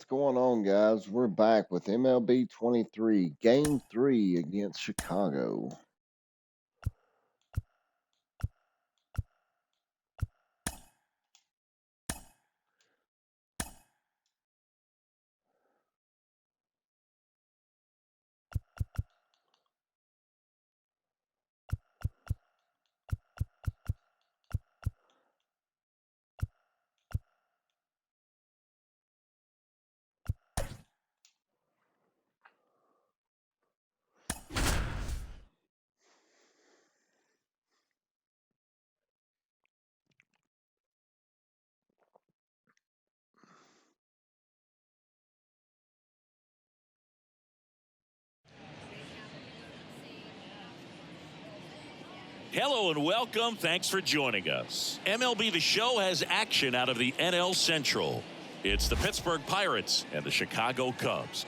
What's going on, guys? We're back with MLB 23, Game 3 against Chicago. Hello and welcome. Thanks for joining us. MLB The Show has action out of the NL Central. It's the Pittsburgh Pirates and the Chicago Cubs.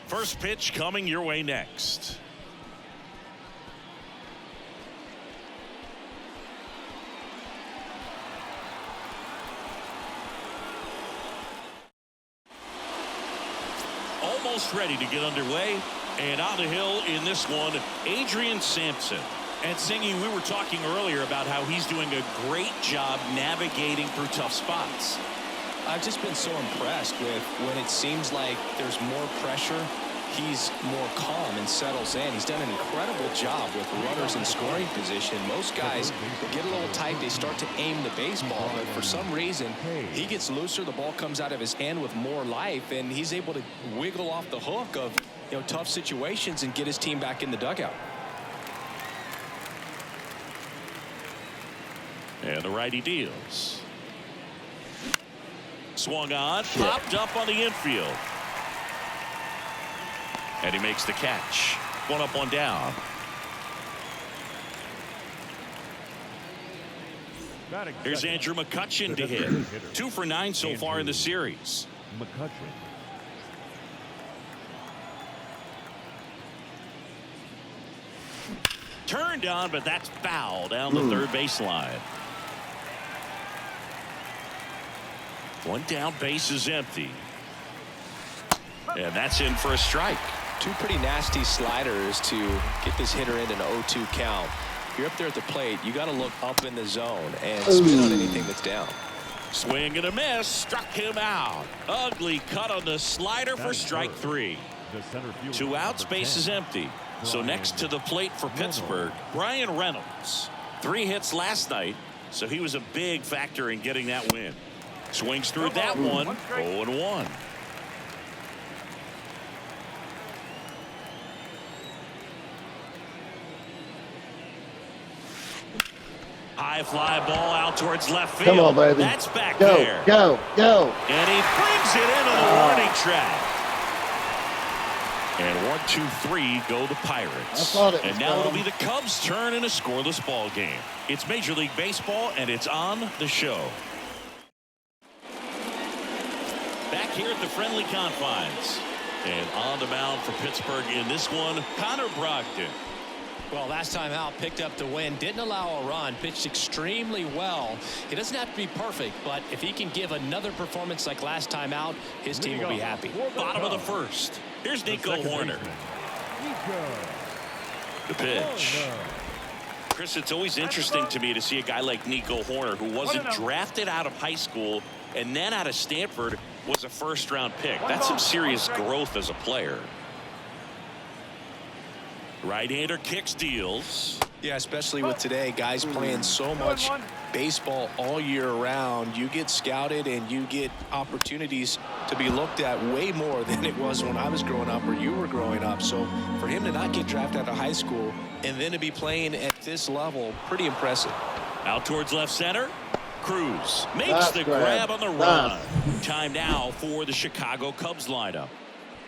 First pitch coming your way next. Almost ready to get underway. And on the hill in this one, Adrian Sampson. And Singy, we were talking earlier about how he's doing a great job navigating through tough spots. I've just been so impressed with when it seems like there's more pressure, he's more calm and settles in. He's done an incredible job with runners in scoring position. Most guys get a little tight, they start to aim the baseball, but for some reason he gets looser, the ball comes out of his hand with more life, and he's able to wiggle off the hook of tough situations and get his team back in the dugout. And the righty deals. Swung on, popped up on the infield. And he makes the catch. One up, one down. Here's Andrew McCutchen to hit. 2 for 9 so far in the series. McCutchen. Turned on, but that's foul down the third baseline. One down, base is empty. And that's in for a strike. Two pretty nasty sliders to get this hitter in an 0-2 count. If you're up there at the plate, you got to look up in the zone and spin on anything that's down. Swing and a miss, struck him out. Ugly cut on the slider for strike 3. 2 outs, base is empty. So next to the plate for Pittsburgh, Brian Reynolds. 3 hits last night, so he was a big factor in getting that win. Swings through that one, 0-1. High fly ball out towards left field. Come on, baby. That's back Go, there. go, go. And he brings it into the warning track. And 1, 2, 3 go the Pirates. And now it'll be the Cubs' turn in a scoreless ball game. It's Major League Baseball, and it's on the show. Back here at the friendly confines. And on the mound for Pittsburgh in this one, Connor Brogdon. Well, last time out, picked up the win, didn't allow a run, pitched extremely well. He doesn't have to be perfect, but if he can give another performance like last time out, his team will be happy. Bottom of the first. Here's Nico Horner. The pitch. Chris, it's always interesting to me to see a guy like Nico Horner, who wasn't drafted out of high school and then out of Stanford, was a first-round pick. That's some serious growth as a player. Right-hander kicks, deals. Yeah, especially with today, guys playing so much baseball all year round. You get scouted and you get opportunities to be looked at way more than it was when I was growing up or you were growing up. So for him to not get drafted out of high school and then to be playing at this level, pretty impressive. Out towards left center. Cruz makes the grab on the run. Time now for the Chicago Cubs lineup.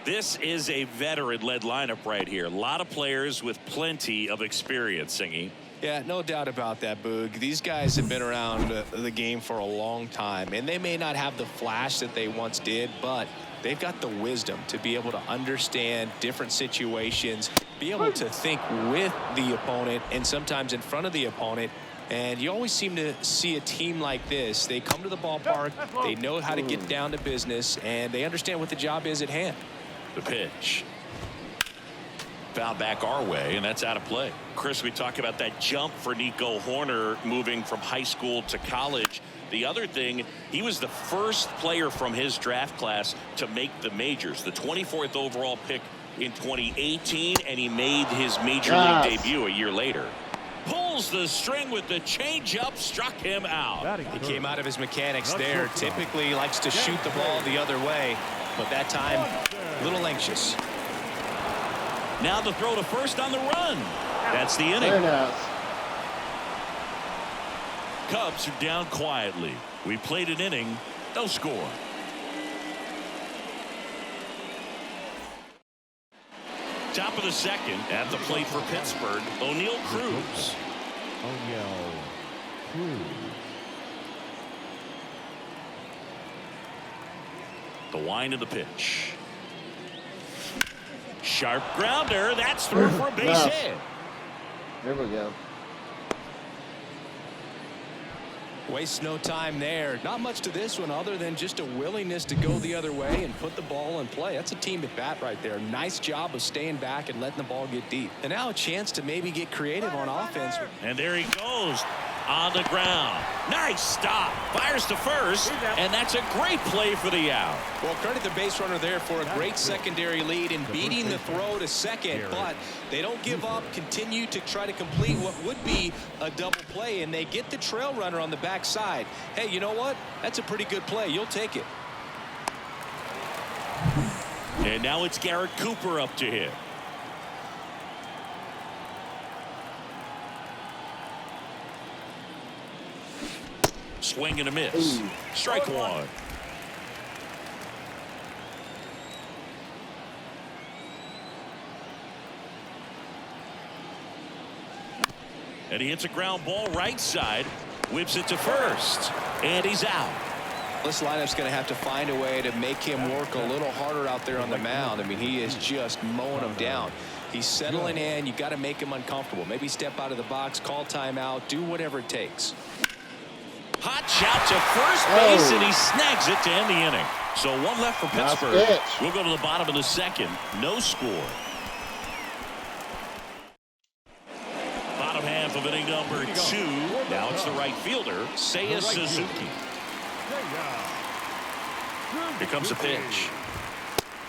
This is a veteran-led lineup right here. A lot of players with plenty of experience, Singy. Yeah, no doubt about that, Boog. These guys have been around the game for a long time, and they may not have the flash that they once did, but they've got the wisdom to be able to understand different situations, be able to think with the opponent and sometimes in front of the opponent, And you always seem to see a team like this. They come to the ballpark, they know how to get down to business, and they understand what the job is at hand. The pitch. Foul back our way, and that's out of play. Chris, we talk about that jump for Nico Horner moving from high school to college. The other thing, he was the first player from his draft class to make the majors, the 24th overall pick in 2018, and he made his major league debut a year later. Pulls the string with the changeup, struck him out. He came out of his mechanics there. Typically likes to shoot the ball the other way, but that time a little anxious. Now the throw to first on the run. That's the inning. Very nice. Cubs are down quietly. We played an inning, no score. Top of the second, at the plate for Pittsburgh, O'Neal Cruz. The wind of the pitch. Sharp grounder. That's through for a base hit. Here we go. Wastes no time there. Not much to this one other than just a willingness to go the other way and put the ball in play. That's a team at bat right there. Nice job of staying back and letting the ball get deep. And now a chance to maybe get creative on offense. And there he goes on the ground. Nice stop. Fires to first, and that's a great play for the out. Well, credit the base runner there for a great secondary lead in beating the throw to second, but they don't give up, continue to try to complete what would be a double play, and they get the trail runner on the backside. Hey, you know what? That's a pretty good play. You'll take it. And now it's Garrett Cooper up to hit. Swing and a miss. Strike one. And he hits a ground ball right side. Whips it to first. And he's out. This lineup's going to have to find a way to make him work a little harder out there on the mound. I mean, he is just mowing them down. He's settling in. You got to make him uncomfortable. Maybe step out of the box, call timeout, do whatever it takes. Hot shot to first base, and he snags it to end the inning. So one left for Pittsburgh. We'll go to the bottom of the second. No score. Bottom half of inning number 2. Now it's the right fielder, Seiya Suzuki. Here comes a pitch.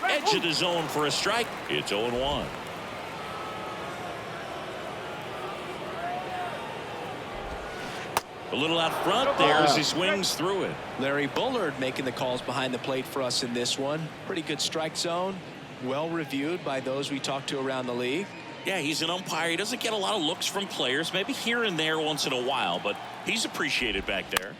Edge of the zone for a strike. It's 0-1. A little out front there as he swings through it. Larry Bullard making the calls behind the plate for us in this one. Pretty good strike zone. Well reviewed by those we talked to around the league. Yeah, he's an umpire. He doesn't get a lot of looks from players, maybe here and there once in a while, but he's appreciated back there.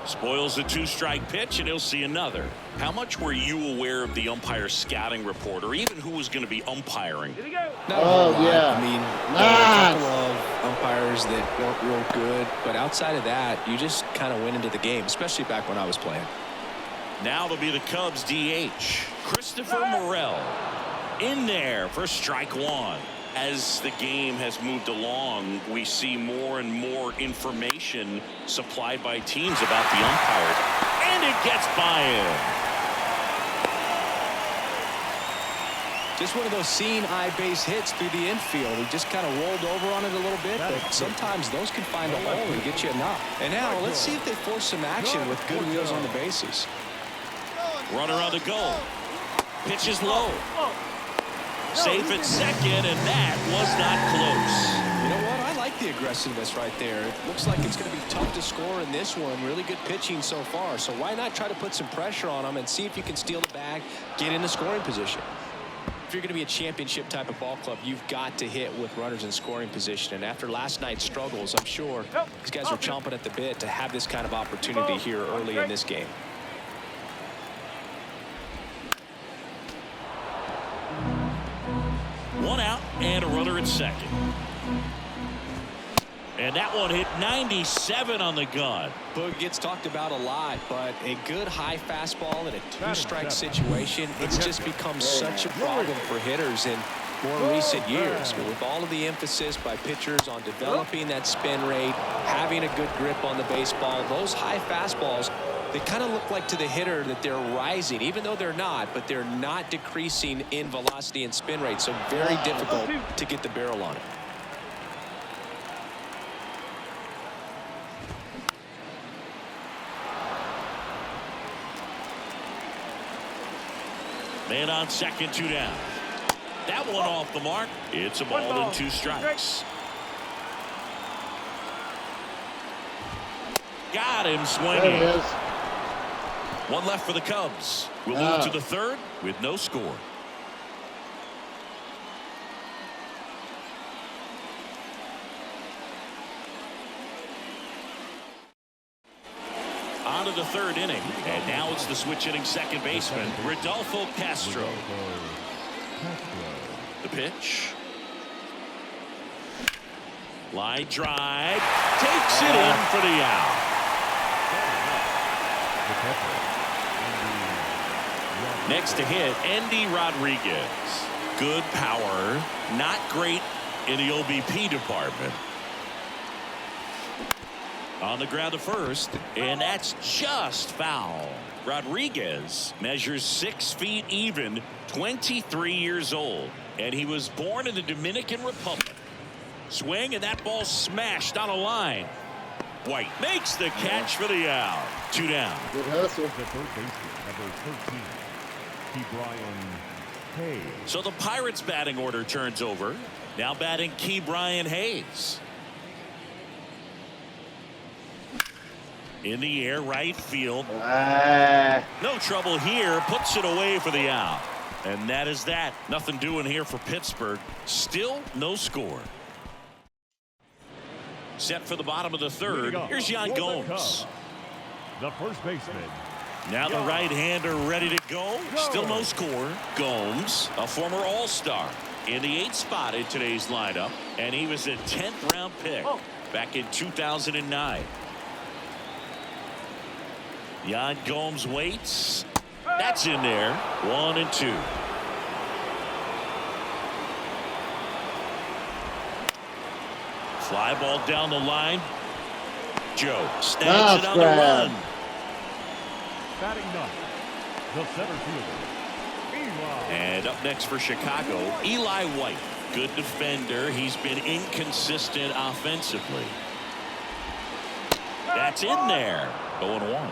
Spoils the 2-strike pitch, and he'll see another. How much were you aware of the umpire scouting report, or even who was going to be umpiring? Yeah. I mean, there are a couple of umpires that weren't real good, but outside of that, you just kind of went into the game, especially back when I was playing. Now it'll be the Cubs DH, Christopher Morel, in there for strike one. As the game has moved along, we see more and more information supplied by teams about the umpires, and it gets by him. Just one of those seeing eye base hits through the infield. He just kind of rolled over on it a little bit, but sometimes those can find a hole and get you a knock. And now let's see if they force some action with good wheels on the bases. Runner on the go. Pitch is low. Safe at second, and that was not close. You know what? I like the aggressiveness right there. It looks like it's going to be tough to score in this one. Really good pitching so far. So why not try to put some pressure on them and see if you can steal the bag, get in the scoring position. If you're going to be a championship type of ball club, you've got to hit with runners in scoring position. And after last night's struggles, I'm sure these guys are chomping at the bit to have this kind of opportunity here early in this game. One out and a runner at second. And that one hit 97 on the gun. Boog gets talked about a lot, but a good high fastball in a 2-strike situation, it's just become such a problem for hitters. And more recent years. With all of the emphasis by pitchers on developing that spin rate, having a good grip on the baseball, those high fastballs, they kind of look like to the hitter that they're rising, even though they're not, but they're not decreasing in velocity and spin rate. So very difficult to get the barrel on it. Man on second, 2 down. That one off the mark. It's a ball and 2 strikes. Got him swinging. There it is. One left for the Cubs. We'll move to the third with no score. On to the third inning, and now it's the switch hitting second baseman, Rodolfo Castro. The pitch. Line drive. Takes it in for the out. Next to hit, Andy Rodriguez. Good power, not great in the OBP department. On the ground to first, and that's just foul. Rodriguez measures 6 feet even, 23 years old, and he was born in the Dominican Republic. Swing, and that ball smashed on a line. White makes the catch for the out. 2 down. Good hustle. The third baseman, number 13, Ke'Bryan Hayes. So the Pirates batting order turns over. Now batting Ke'Bryan Hayes. In the air, right field. No trouble here. Puts it away for the out. And that is that. Nothing doing here for Pittsburgh. Still no score. Set for the bottom of the third. Here's Yan Gomes. The first baseman. Now the right-hander ready to go. Still no score. Gomes, a former All-Star, in the 8th spot in today's lineup, and he was a 10th round pick back in 2009. Yan Gomes waits. That's in there. 1 and 2. Fly ball down the line. Joe snags it on the run. Batting ninth, the center fielder, Eli. And up next for Chicago, Eli White. Good defender. He's been inconsistent offensively. That's in there. 0-1.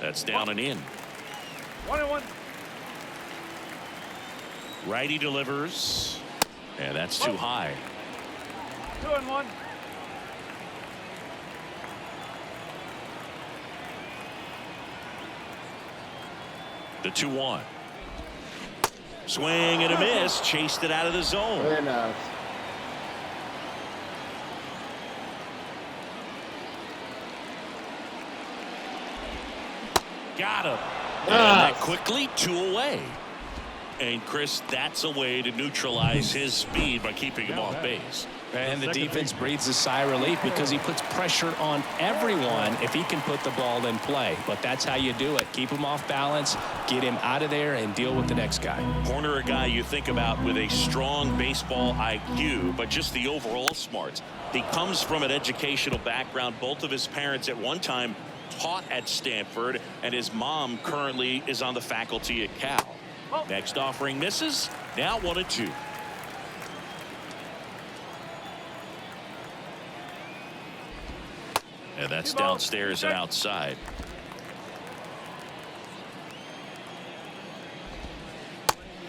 That's down and in. 1-1. Righty delivers. And that's too high. 2-1. The 2-1. Swing and a miss. Chased it out of the zone. Very nice. Got him. And that quickly 2 away. And Chris, that's a way to neutralize his speed by keeping him off base. And the defense breathes a sigh of relief because he puts pressure on everyone if he can put the ball in play. But that's how you do it. Keep him off balance, get him out of there, and deal with the next guy. Corner, a guy you think about with a strong baseball IQ, but just the overall smarts. He comes from an educational background. Both of his parents at one time taught at Stanford, and his mom currently is on the faculty at Cal. Next offering misses. Now 1 and 2. And that's downstairs and outside.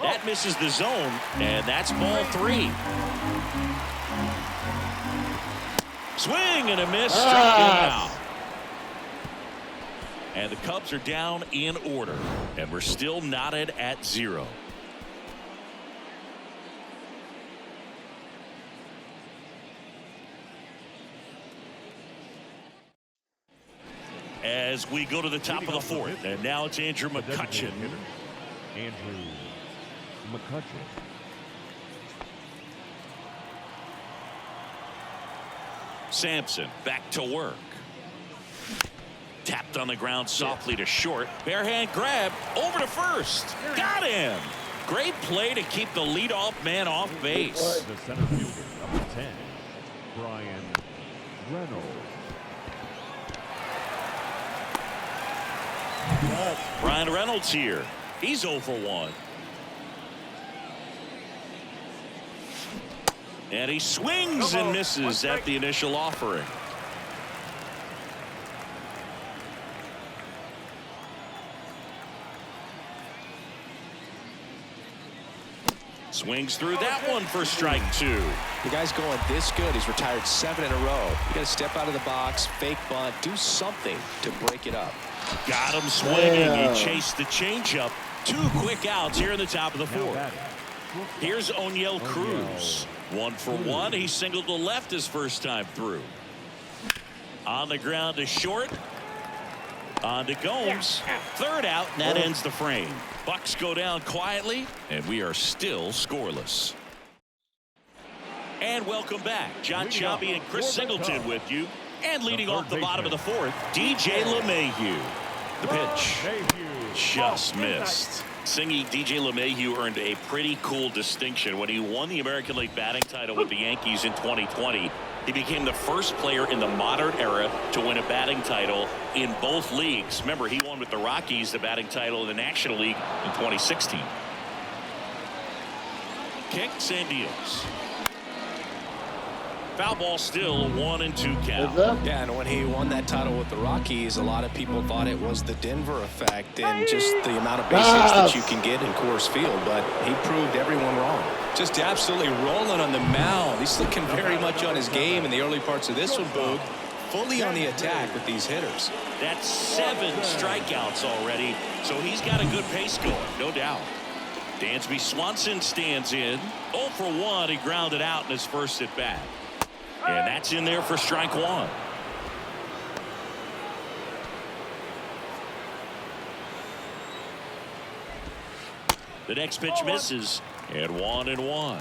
That misses the zone, and that's ball 3. Swing and a miss. Struck him out. And the Cubs are down in order, and we're still knotted at 0. As we go to the top of the 4th, and now it's Andrew McCutchen. Andrew McCutchen. Sampson back to work. Tapped Whipped on the ground softly to short. Barehand grab over to first. Got him. Great play to keep the leadoff man off base. The center fielder, number 10, Brian Reynolds. Brian Reynolds here. He's 0 for 1. And he swings and misses at the initial offering. Swings through that one for strike 2. The guy's going this good. He's retired 7 in a row. You got to step out of the box, fake bunt, do something to break it up. Got him swinging. He chased the changeup. 2 quick outs here in the top of the 4th. Here's O'Neill Cruz. 1 for 1. He singled to left his first time through. On the ground to short. On to Gomes. 3rd out, and that ends the frame. Bucks go down quietly, and we are still scoreless. And welcome back. John Choppy and Chris Singleton with you. And leading off the bottom of the 4th, DJ LeMahieu. The pitch just missed. Singy DJ LeMahieu earned a pretty cool distinction when he won the American League batting title with the Yankees in 2020. He became the first player in the modern era to win a batting title in both leagues. Remember, he won with the Rockies the batting title in the National League in 2016. Kicks and deals. Foul ball still, 1-2 count. Yeah, and when he won that title with the Rockies, a lot of people thought it was the Denver effect and just the amount of base hits that you can get in Coors Field, but he proved everyone wrong. Just absolutely rolling on the mound. He's looking very much on his game in the early parts of this one, Boog. Fully on the attack with these hitters. That's 7 strikeouts already, so he's got a good pace going, no doubt. Dansby Swanson stands in. 0 for 1. He grounded out in his first at bat. And that's in there for strike 1. The next pitch misses, and 1-1.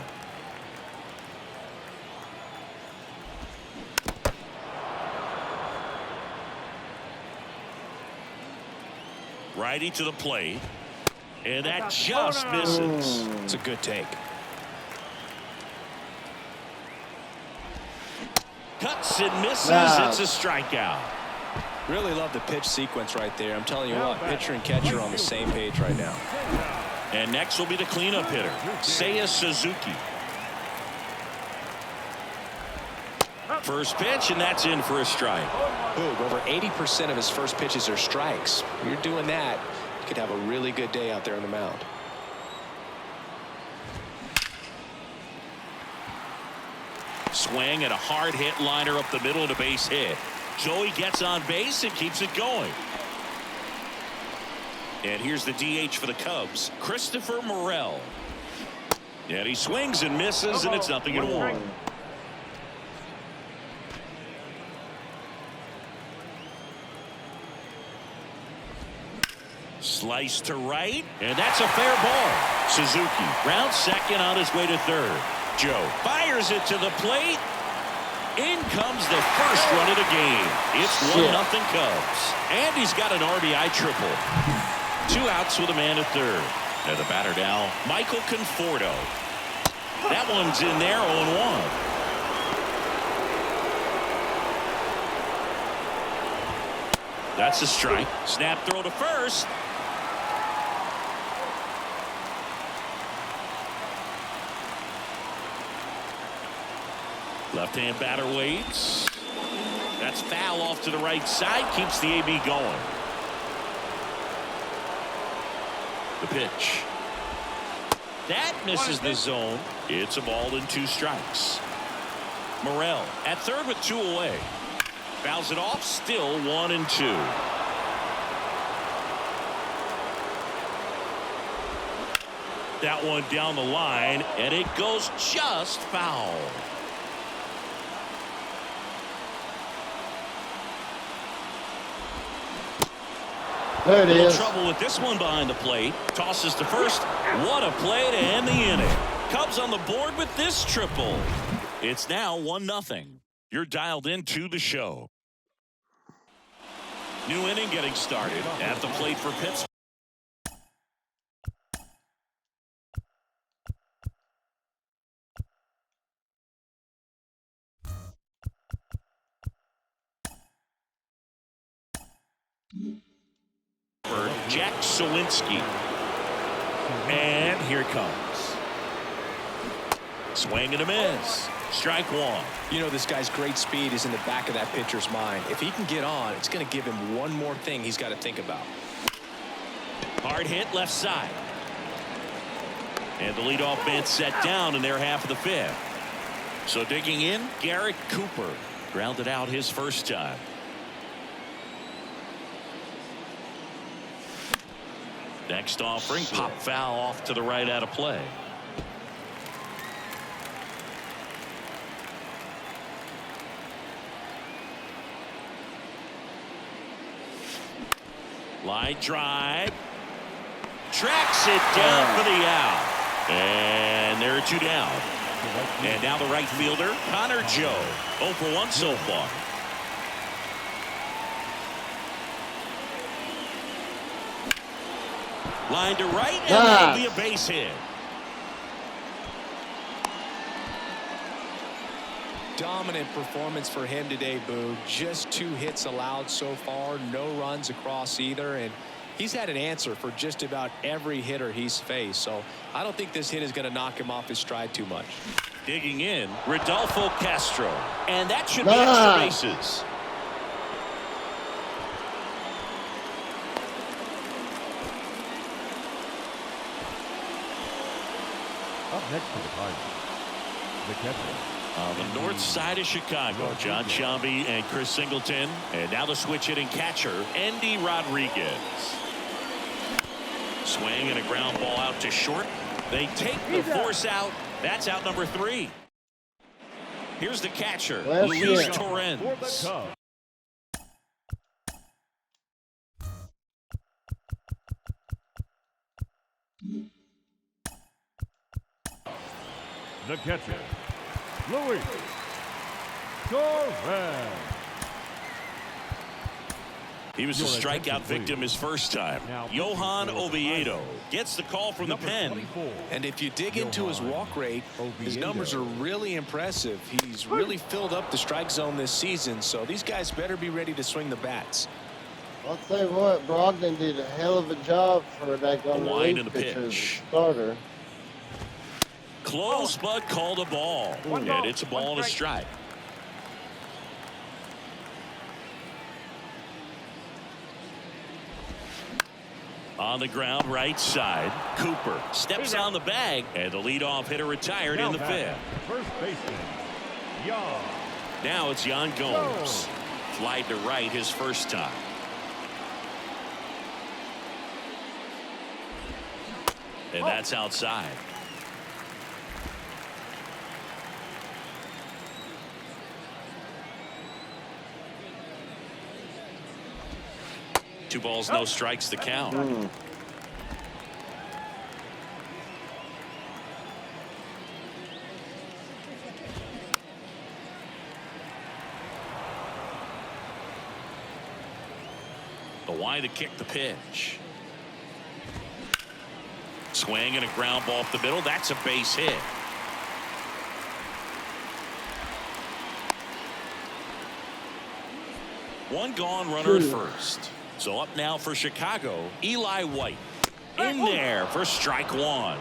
Righty to the plate, and that just misses. It's a good take. Cuts and misses. It's a strikeout. Really love the pitch sequence right there. I'm telling you what, pitcher and catcher on the same page right now. And next will be the cleanup hitter, Seiya Suzuki. First pitch, and that's in for a strike. Boog, over 80% of his first pitches are strikes. When you're doing that, you could have a really good day out there on the mound. Swing and a hard hit liner up the middle and a base hit. Joey gets on base and keeps it going. And here's the DH for the Cubs, Christopher Morel. And he swings and misses, and it's 0-1. Slice to right, and that's a fair ball. Suzuki rounds second on his way to 3rd. Joe fires it to the plate. In comes the first run of the game. It's 1-0 Cubs. And he's got an RBI triple. 2 outs with a man at 3rd. And the batter now, Michael Conforto. That one's in there, 0-1. That's a strike. Snap throw to first. Left-hand batter waits. That's foul off to the right side. Keeps the AB going. The pitch. That misses the zone. It's a ball and 2 strikes. Morel at 3rd with 2 away. Fouls it off. Still 1-2. That one down the line, and it goes just foul. There it is. Trouble with this one behind the plate. Tosses to first. What a play to end the inning. Cubs on the board with this triple. It's now 1-0. You're dialed into the show. New inning getting started at the plate for Pittsburgh. Jack Sawinski. And here it comes. Swing and a miss. Strike one. You know, this guy's great speed is in the back of that pitcher's mind. If he can get on, it's going to give him one more thing he's got to think about. Hard hit left side. And the leadoff man set down in their half of the fifth. So digging in, Garrett Cooper grounded out his first time. Next offering, pop foul off to the right out of play. Line drive. Tracks it down for the out. And there are two down. And now the right fielder, Connor Joe. 0 for 1 so far. Line to right, and that'll be a base hit. Dominant performance for him today, Boo. Just 2 hits allowed so far, no runs across either, and he's had an answer for just about every hitter he's faced. So I don't think this hit is going to knock him off his stride too much. Digging in, Rodolfo Castro, and that should be extra bases. Up next to the Pirates, the catcher. On the north side of Chicago, John Sciambi and Chris Singleton. And now the switch hitting catcher, Andy Rodriguez. Swing and a ground ball out to short. They take the force out. That's out number 3. Here's the catcher, Luis Torrens. The catcher, Luis Torrens. He was a strikeout victim his first time. Johan Oviedo gets the call from the pen. And if you dig into his walk rate, his numbers are really impressive. He's really filled up the strike zone this season, so these guys better be ready to swing the bats. I'll tell you what, Brogdon did a hell of a job for that line in the pitch. Starter. Close, but called a ball. And it's a ball and a strike. On the ground, right side. Cooper steps on the bag, and the leadoff hitter retired in the fifth. First baseman, Jan. Now it's Yan Gomes. Flied to right his first time. And that's outside. Two balls, no strikes, the count. The wide to kick the pitch. Swing and a ground ball up the middle. That's a base hit. One gone, runner at first. So up now for Chicago, Eli White. In there for strike one.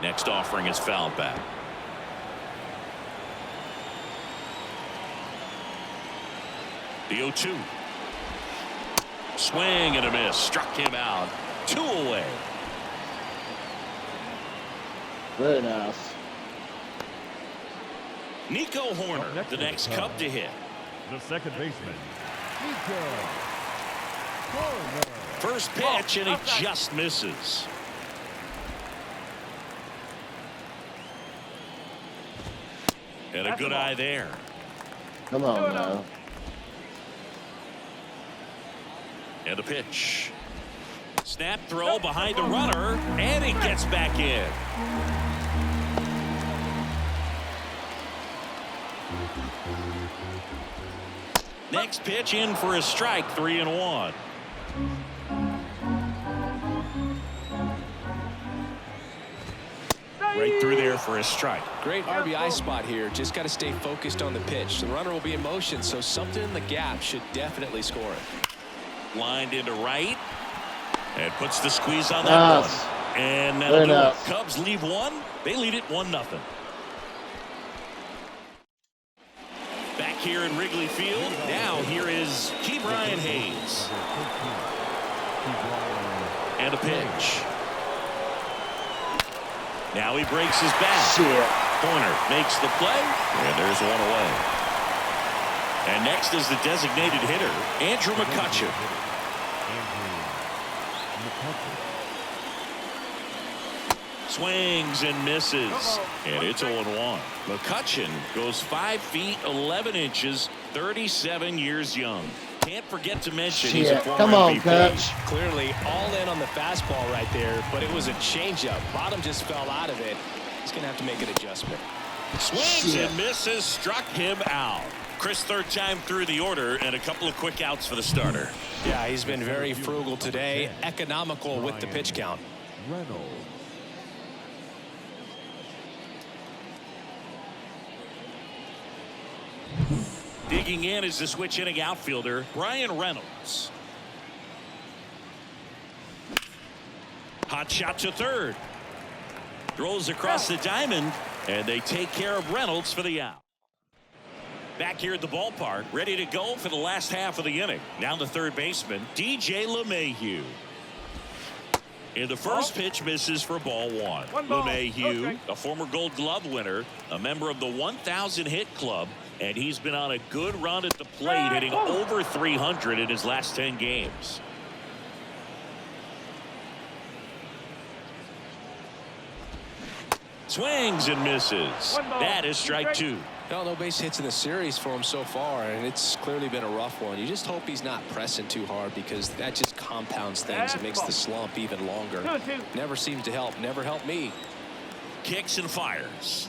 Next offering is fouled back. The 0-2. Swing and a miss. Struck him out. 2 away. Very nice. Nico Horner, the next Cub to hit. The second baseman, Nico Horner. First pitch, and he just misses. And a good eye there. Come on now. And a pitch. Snap throw behind the runner, and he gets back in. Next pitch in for a strike, 3-1. Right through there for a strike. Great RBI spot here. Just got to stay focused on the pitch. The runner will be in motion, so something in the gap should definitely score it. Lined into right. And puts the squeeze on that one. And that'll do it. Cubs leave one. They lead it 1-0. Back here in Wrigley Field. Now here is Brian Hayes. And a pitch. Now he breaks his back. Corner makes the play. And there's one away. And next is the designated hitter, Andrew McCutchen. Swings and misses. And it's 0-1. McCutchen goes 5 feet 11 inches, 37 years young. Can't forget to mention he's a former MVP. Clearly all in on the fastball right there, but it was a changeup. Bottom just fell out of it. He's going to have to make an adjustment. Swings and misses, struck him out. Chris, third time through the order, and a couple of quick outs for the starter. Yeah, he's been very frugal today, economical with the pitch count. Digging in is the switch hitting outfielder, Brian Reynolds. Hot shot to third. Throws across the diamond, and they take care of Reynolds for the out. Back here at the ballpark, ready to go for the last half of the inning. Now the third baseman, DJ LeMahieu. And the first pitch misses for ball one. LeMahieu, a former Gold Glove winner, a member of the 1,000 hit club, and he's been on a good run at the plate, hitting over 300 in his last 10 games. Swings and misses. That is strike two. No base hits in the series for him so far, and it's clearly been a rough one. You just hope he's not pressing too hard, because that just compounds things. It makes the slump even longer. Never seems to help. Never helped me. Kicks and fires.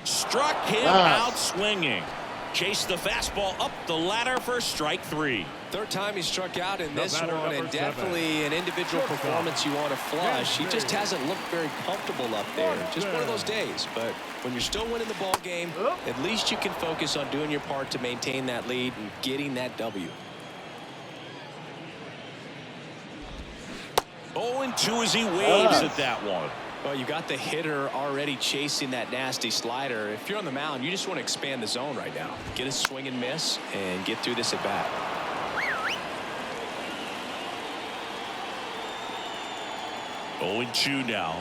Struck him out swinging. Chased the fastball up the ladder for strike three. Third time he struck out in this one, and definitely an individual performance you want to flush. He just hasn't looked very comfortable up there. Just one of those days. But when you're still winning the ball game, at least you can focus on doing your part to maintain that lead and getting that W. 0-2 as he waves at that one. Well, you got the hitter already chasing that nasty slider. If you're on the mound, you just want to expand the zone right now. Get a swing and miss and get through this at bat. Oh, 0-2 now.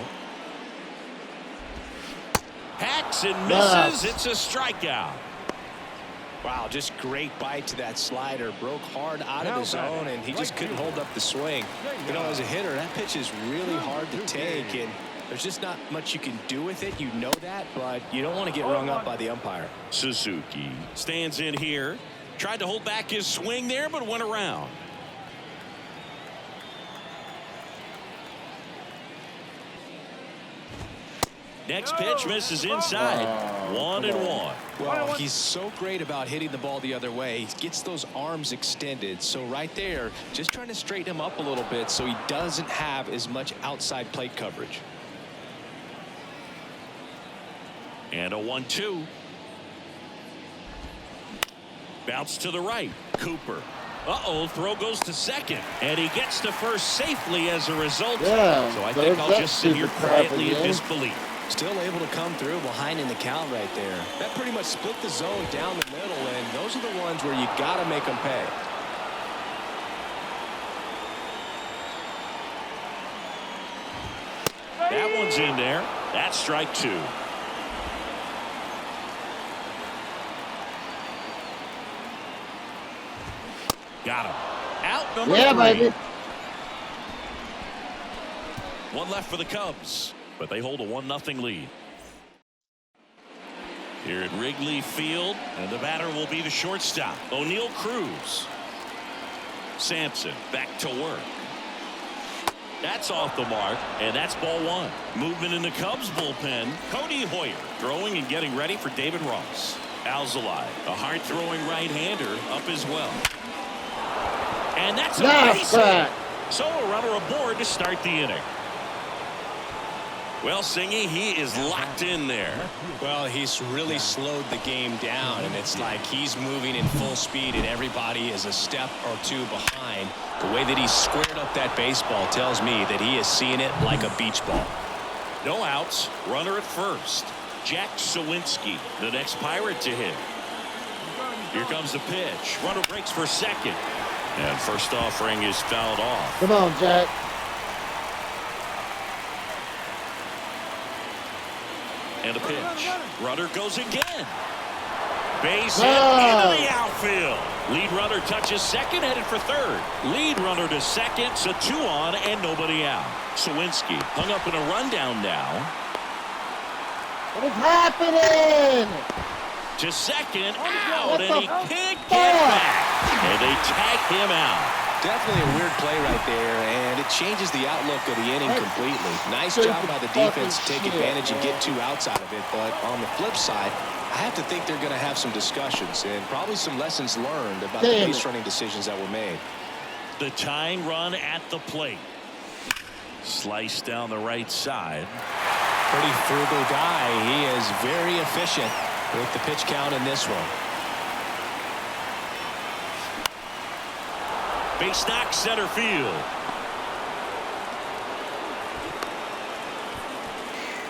Hacks and misses. It's a strikeout. Wow, just great bite to that slider. Broke hard out of the zone, and he just couldn't hold up the swing. You know, as a hitter, that pitch is really hard to take, and there's just not much you can do with it. You know that, but you don't want to get rung up by the umpire. Suzuki stands in here. Tried to hold back his swing there, but went around. Next pitch misses inside. 1-1. Well, he's so great about hitting the ball the other way. He gets those arms extended. So right there, just trying to straighten him up a little bit so he doesn't have as much outside plate coverage. And a 1-2. Bounce to the right. Cooper. Throw goes to second. And he gets to first safely as a result. Yeah, so I think I'll just sit here quietly in disbelief. Still able to come through behind in the count right there. That pretty much split the zone down the middle, and those are the ones where you got to make them pay. That one's in there. That's strike two. Got him. Out number three. Baby. One left for the Cubs, but they hold a 1-0 lead. Here at Wrigley Field, and the batter will be the shortstop, O'Neal Cruz. Sampson back to work. That's off the mark, and that's ball one. Movement in the Cubs bullpen. Cody Hoyer throwing and getting ready for David Ross. Alzolay, a hard-throwing right-hander, up as well. And that's a base hit. So a runner aboard to start the inning. Well, Singy, he is locked in there. Well, he's really slowed the game down, and it's like he's moving in full speed, and everybody is a step or two behind. The way that he squared up that baseball tells me that he is seeing it like a beach ball. No outs, runner at first. Jack Sawinski, the next Pirate to hit. Here comes the pitch. Runner breaks for second. And first offering is fouled off. Come on, Jack. And a pitch. Runner goes again. Base hit into the outfield. Lead runner touches second, headed for third. Lead runner to second, so 2 on and nobody out. Sawinski hung up in a rundown now. What is happening? To second, out, and he can't get back. And they tag him out. Definitely a weird play right there, and it changes the outlook of the inning completely. Nice job by the defense to take advantage and get 2 outs out of it, but on the flip side, I have to think they're going to have some discussions and probably some lessons learned about the base running decisions that were made. The tying run at the plate. Sliced down the right side. Pretty frugal guy. He is very efficient with the pitch count in this one. Base knock center field.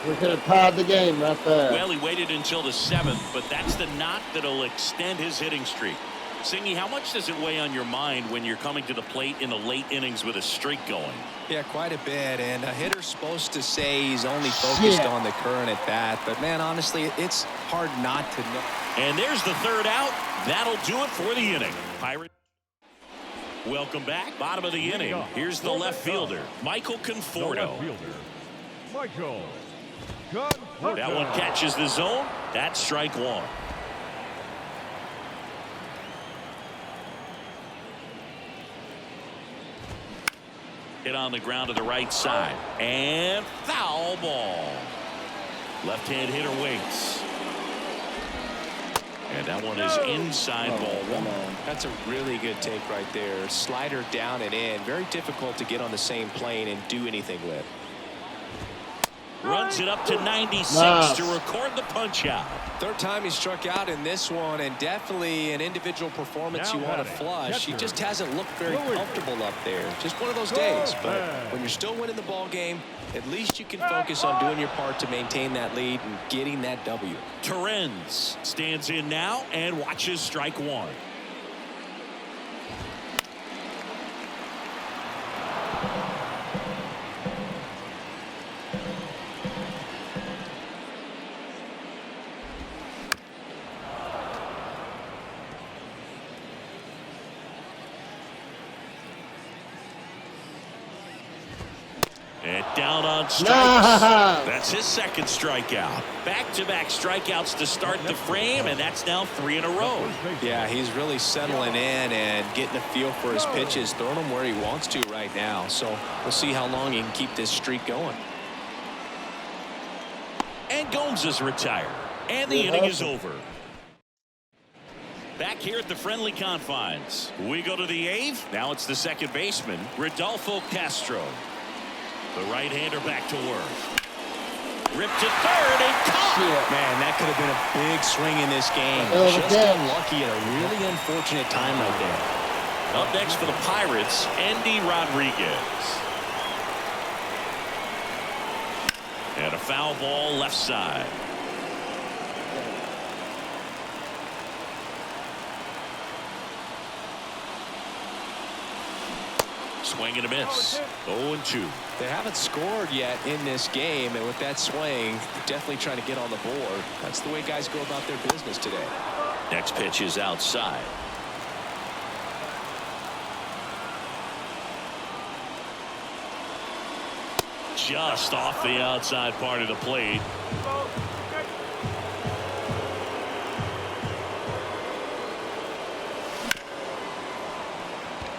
We could have tied the game right there. Well, he waited until the 7th, but that's the knock that'll extend his hitting streak. Singy, how much does it weigh on your mind when you're coming to the plate in the late innings with a streak going? Yeah, quite a bit, and a hitter's supposed to say he's only focused on the current at bat, but man, honestly, it's hard not to know. And there's the 3rd out. That'll do it for the inning. Pirate. Welcome back. Bottom of the inning. Here's the left fielder, Michael Conforto. That one catches the zone. That's strike 1. Hit on the ground to the right side. And foul ball. Left-hand hitter waits. And that one is inside ball 1. That's a really good take right there. Slider down and in. Very difficult to get on the same plane and do anything with. Runs it up to 96 to record the punch out. 3rd time he struck out in this one, and definitely an individual performance you want to flush. He just hasn't looked very comfortable up there. Just one of those days. But when you're still winning the ball game, at least you can focus on doing your part to maintain that lead and getting that W. Torrens stands in now and watches strike 1. And down on strikes. That's his 2nd strikeout. Back-to-back strikeouts to start the frame, and that's now 3 in a row. Yeah, he's really settling in and getting a feel for his pitches, throwing them where he wants to right now. So we'll see how long he can keep this streak going. And Gomes is retired, and the inning is over. Back here at the friendly confines, we go to the 8th. Now it's the 2nd baseman, Rodolfo Castro. The right-hander back to work. Ripped to 3rd and caught. Man, that could have been a big swing in this game. Just unlucky at a really unfortunate time right there. Up next for the Pirates, Andy Rodriguez. And a foul ball left side. Swing and a miss. 0-2. They haven't scored yet in this game, and with that swing, they're definitely trying to get on the board. That's the way guys go about their business today. Next pitch is outside. Just off the outside part of the plate.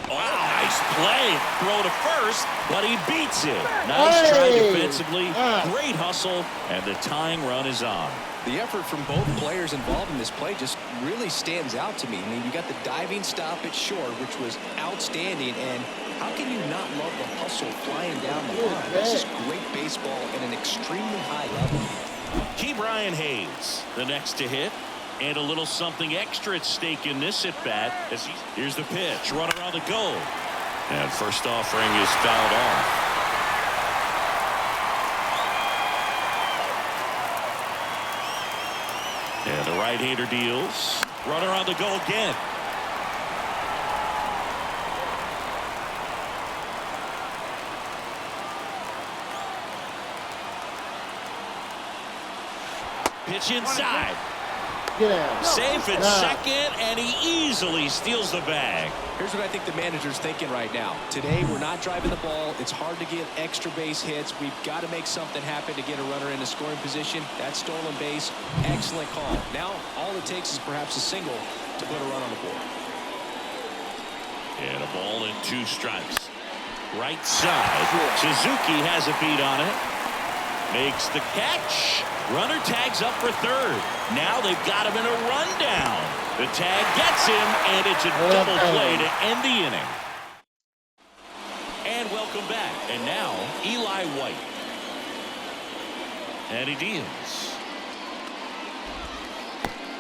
Wow, nice play. Throw to first, but he beats it. Nice try defensively. Great hustle, and the tying run is on. The effort from both players involved in this play just really stands out to me. I mean, you got the diving stop at short, which was outstanding, and how can you not love the hustle flying down the line? This is great baseball at an extremely high level. Brian Hayes, the next to hit, and a little something extra at stake in this at bat. Here's the pitch, runner on the go, and first offering is fouled off. And the right-hander deals. Runner on the go again. Pitch inside. Safe at second, and he easily steals the bag. Here's what I think the manager's thinking right now. Today, we're not driving the ball. It's hard to get extra base hits. We've got to make something happen to get a runner in a scoring position. That stolen base, excellent call. Now, all it takes is perhaps a single to put a run on the board. And a ball and 2 strikes. Right side. Suzuki has a beat on it. Makes the catch. Runner tags up for third. Now they've got him in a rundown. The tag gets him, and it's a double play to end the inning. And welcome back. And now, Eli White. And he deals.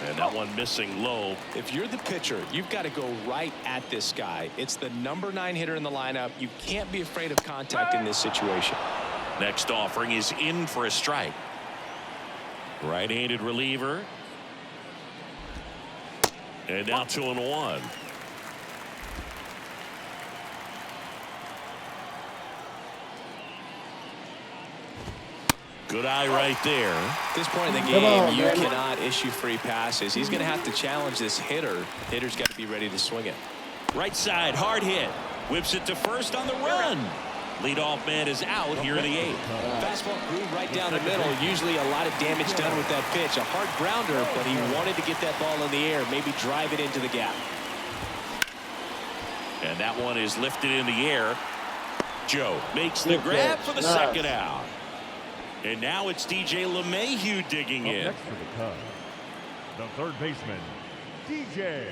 And that one missing low. If you're the pitcher, you've got to go right at this guy. It's the number 9 hitter in the lineup. You can't be afraid of contact in this situation. Next offering is in for a strike. Right-handed reliever. And now 2-1. Good eye right there. At this point in the game, you cannot issue free passes. He's going to have to challenge this hitter. Hitter's got to be ready to swing it. Right side, hard hit. Whips it to first on the run. Leadoff man is out here in the 8th. Fastball groove right down the middle. Usually a lot of damage done with that pitch. A hard grounder, but he wanted to get that ball in the air, maybe drive it into the gap. And that one is lifted in the air. Joe makes the grab for the second out. And now it's DJ LeMahieu digging in. Next for the Cubs, the third baseman, DJ.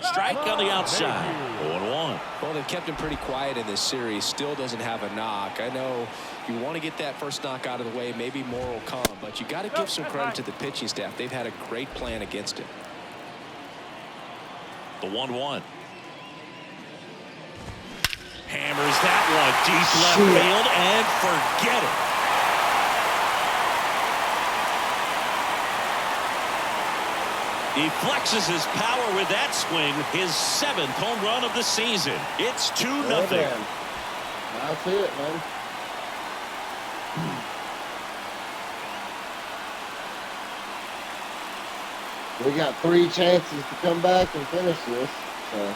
Strike on the outside. 0-1. Well, they've kept him pretty quiet in this series. Still doesn't have a knock. I know you want to get that first knock out of the way. Maybe more will come. But you got to give some credit to the pitching staff. They've had a great plan against him. The 1-1. Hammers that one deep left field and forget it. He flexes his power with that swing, his 7th home run of the season. It's 2-0. I see it, man. We got 3 chances to come back and finish this. So.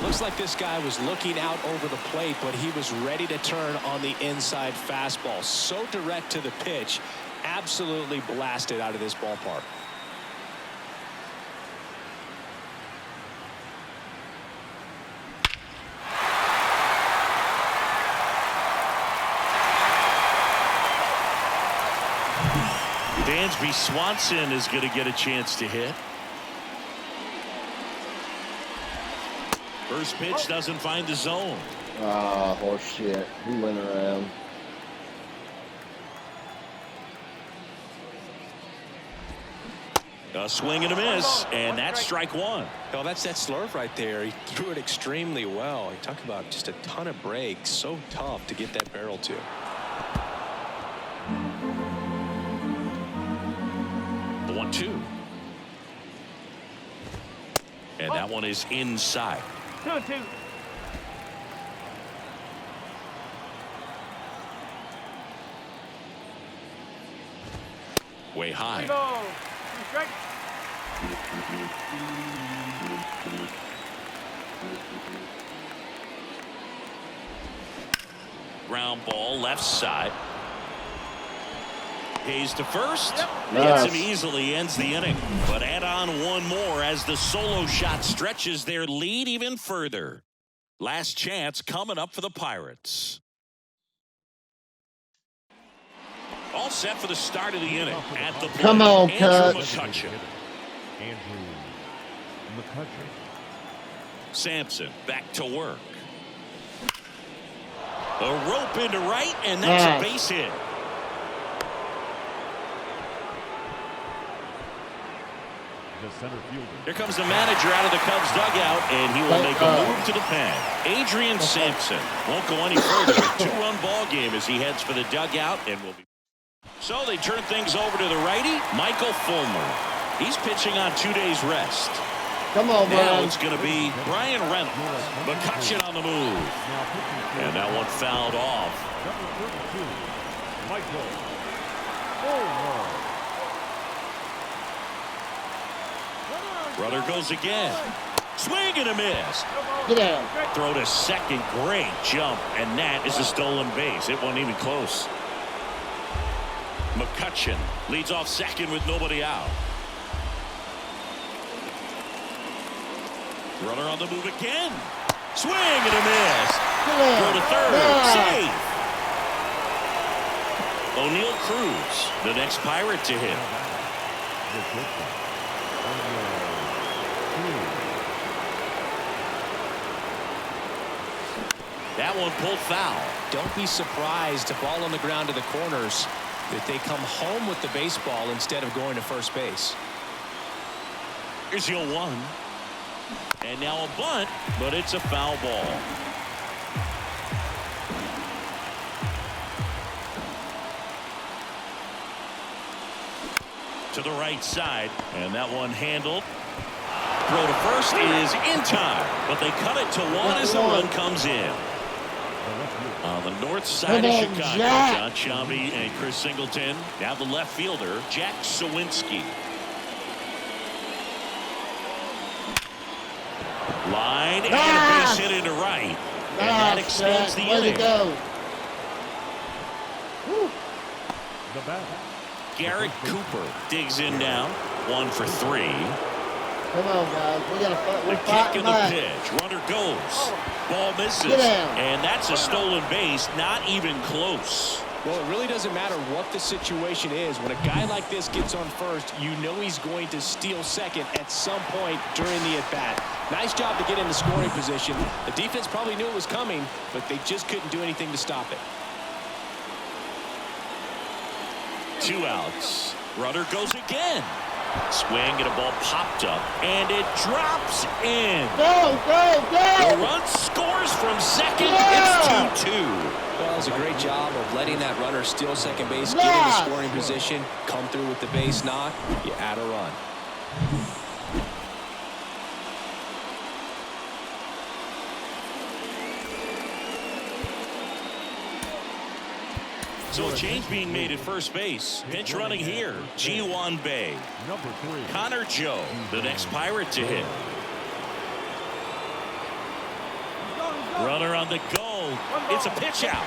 Looks like this guy was looking out over the plate, but he was ready to turn on the inside fastball. So direct to the pitch. Absolutely blasted out of this ballpark. Dansby Swanson is going to get a chance to hit. First pitch doesn't find the zone. Ah, horse shit. He went around. A swing and a miss, and that's strike 1. Oh, that's that slurve right there. He threw it extremely well. He talked about just a ton of breaks. So tough to get that barrel to. The 1-2. And that one is inside. 2-2. Way high. Ground ball left side. Hayes to first. Nice. Gets him easily, ends the inning. But add on one more as the solo shot stretches their lead even further. Last chance coming up for the Pirates. All set for the start of the inning. At the plate, Come on, Andrew Kutch. McCutchen. Andrew McCutchen. Sampson back to work. A rope into right, and that's a base hit. The center fielder. Here comes the manager out of the Cubs dugout, and he will make a move to the pen. Adrian Sampson won't go any further. Two-run ball game as he heads for the dugout, and will be. So they turn things over to the righty, Michael Fulmer. He's pitching on 2 days rest. Come on, Now Brian. it's going to be Brian Reynolds. McCutchen on the move. And that one fouled off. Number 32, Michael Fulmer. Brother goes again. Swing and a miss. Get down. Throw to second. Great jump. And that is a stolen base. It wasn't even close. McCutchen leads off second with nobody out. Runner on the move again. Swing and a miss. Throw to third. Safe. O'Neal Cruz, the next Pirate to hit. That one pulled foul. Don't be surprised, a ball on the ground to the corners, that they come home with the baseball instead of going to first base. Here's the 0-1. And now a bunt, but it's a foul ball. To the right side, and that one handled. Throw to first is in time, but they cut it to one as the run comes in. On the north side of Chicago, John Sciambi and Chris Singleton. Now the left fielder, Jack Sawinski. Line and a base hit into right. And that extends the inning. Go. The bat. Garrett Cooper digs in now. 1 for 3. Come on, guys. We gotta fight. The We're kick fighting and the back. pitch. Runner goes. Ball misses. Get down. And that's a stolen base. Not even close. Well, it really doesn't matter what the situation is. When a guy like this gets on first, you know he's going to steal second at some point during the at-bat. Nice job to get in the scoring position. The defense probably knew it was coming, but they just couldn't do anything to stop it. 2 outs. Runner goes again. Swing and a ball popped up, and it drops in. Go, go, The go. run scores from second. Yeah. It's 2-2. Well, it was a great job of letting that runner steal second base, get in the scoring position, come through with the base knock. You add a run. So a change being made at first base. Pinch running here. Ji-Hwan Bae. Number 3. Connor Joe, the next Pirate to hit. Runner on the go. It's a pitch out.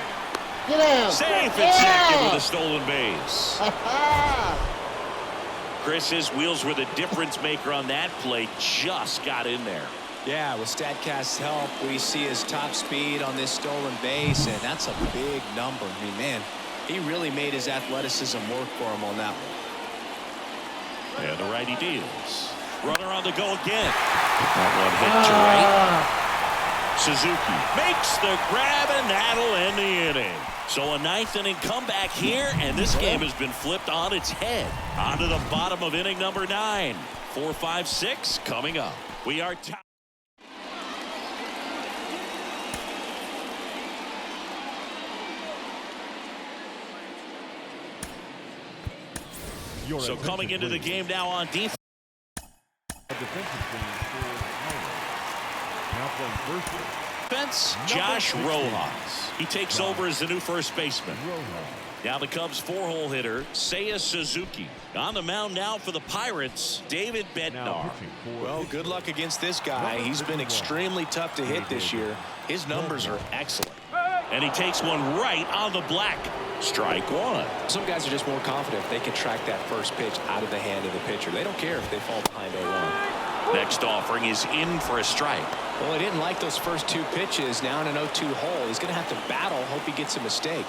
Get out. Safe at second with a stolen base. Chris's wheels were the difference maker on that play. Just got in there. Yeah, with StatCast's help, we see his top speed on this stolen base, and that's a big number. I mean, man, he really made his athleticism work for him on that one. And the righty deals. Runner on the go again. That one hit to right. Suzuki makes the grab, and that'll end the inning. So a 9th inning comeback here, and this game has been flipped on its head. On to the bottom of inning number 9. 4, 5, 6 coming up. We are tied. So coming into the game now on defense. Josh Rojas. He takes over as the new first baseman. Now the Cubs 4-hole hitter, Seiya Suzuki. On the mound now for the Pirates, David Bednar. Well, good luck against this guy. He's been extremely tough to hit this year. His numbers are excellent. And he takes one right on the black. Strike one. Some guys are just more confident if they can track that first pitch out of the hand of the pitcher. They don't care if they fall behind 0-1. Next offering is in for a strike. Well, he didn't like those first two pitches. Now in an 0-2 hole, he's going to have to battle. Hope he gets a mistake.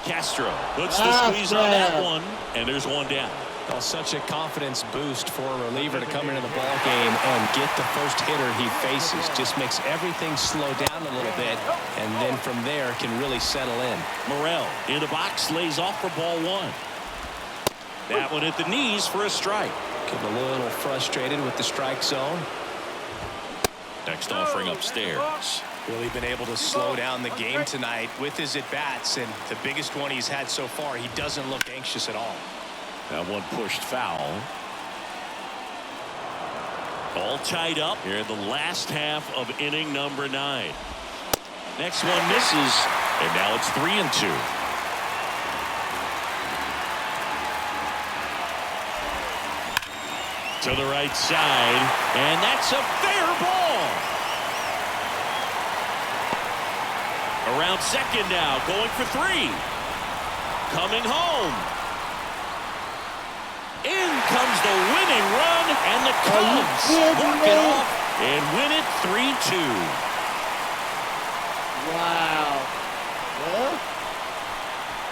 Castro puts the squeeze on that one, and there's one down. Well, such a confidence boost for a reliever to come into the ball game and get the first hitter he faces. Just makes everything slow down a little bit, and then from there can really settle in. Morel in the box, lays off for ball one. That one at the knees for a strike. Getting a little frustrated with the strike zone. Next offering upstairs. Really been able to slow down the game tonight with his at-bats, and the biggest one he's had so far, he doesn't look anxious at all. That one pushed foul. All tied up here in the last half of inning number 9. Next one misses, and now it's 3-2. To the right side, and that's a fair ball. Around second now, going for 3. Coming home. In comes the winning run, and the Cubs walk it off and win it 3-2. Wow. Well,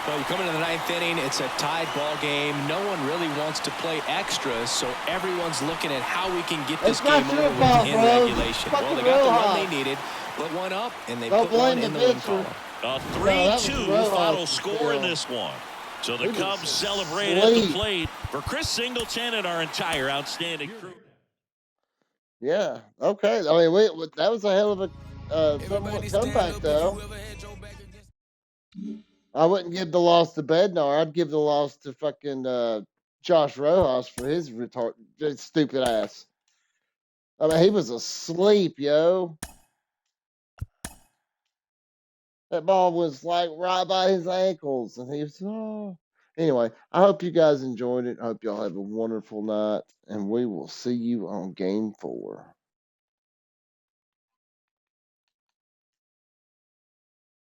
Well, you come into the 9th inning, it's a tied ball game. No one really wants to play extras, so everyone's looking at how we can get this game over with in regulation. Well, they got the run they needed, put one up, and they put one in the win column. A 3-2 final score in this one. So the Cubs celebrate at the plate for Chris Singleton and our entire outstanding crew. yeah. Okay. I mean, that was a hell of a somewhat comeback, though. I wouldn't give the loss to Bednar. I'd give the loss to fucking Josh Rojas for his stupid ass. I mean, he was asleep, yo. That ball was like right by his ankles, and he was, oh. Anyway, I hope you guys enjoyed it. I hope y'all have a wonderful night, and we will see you on Game 4.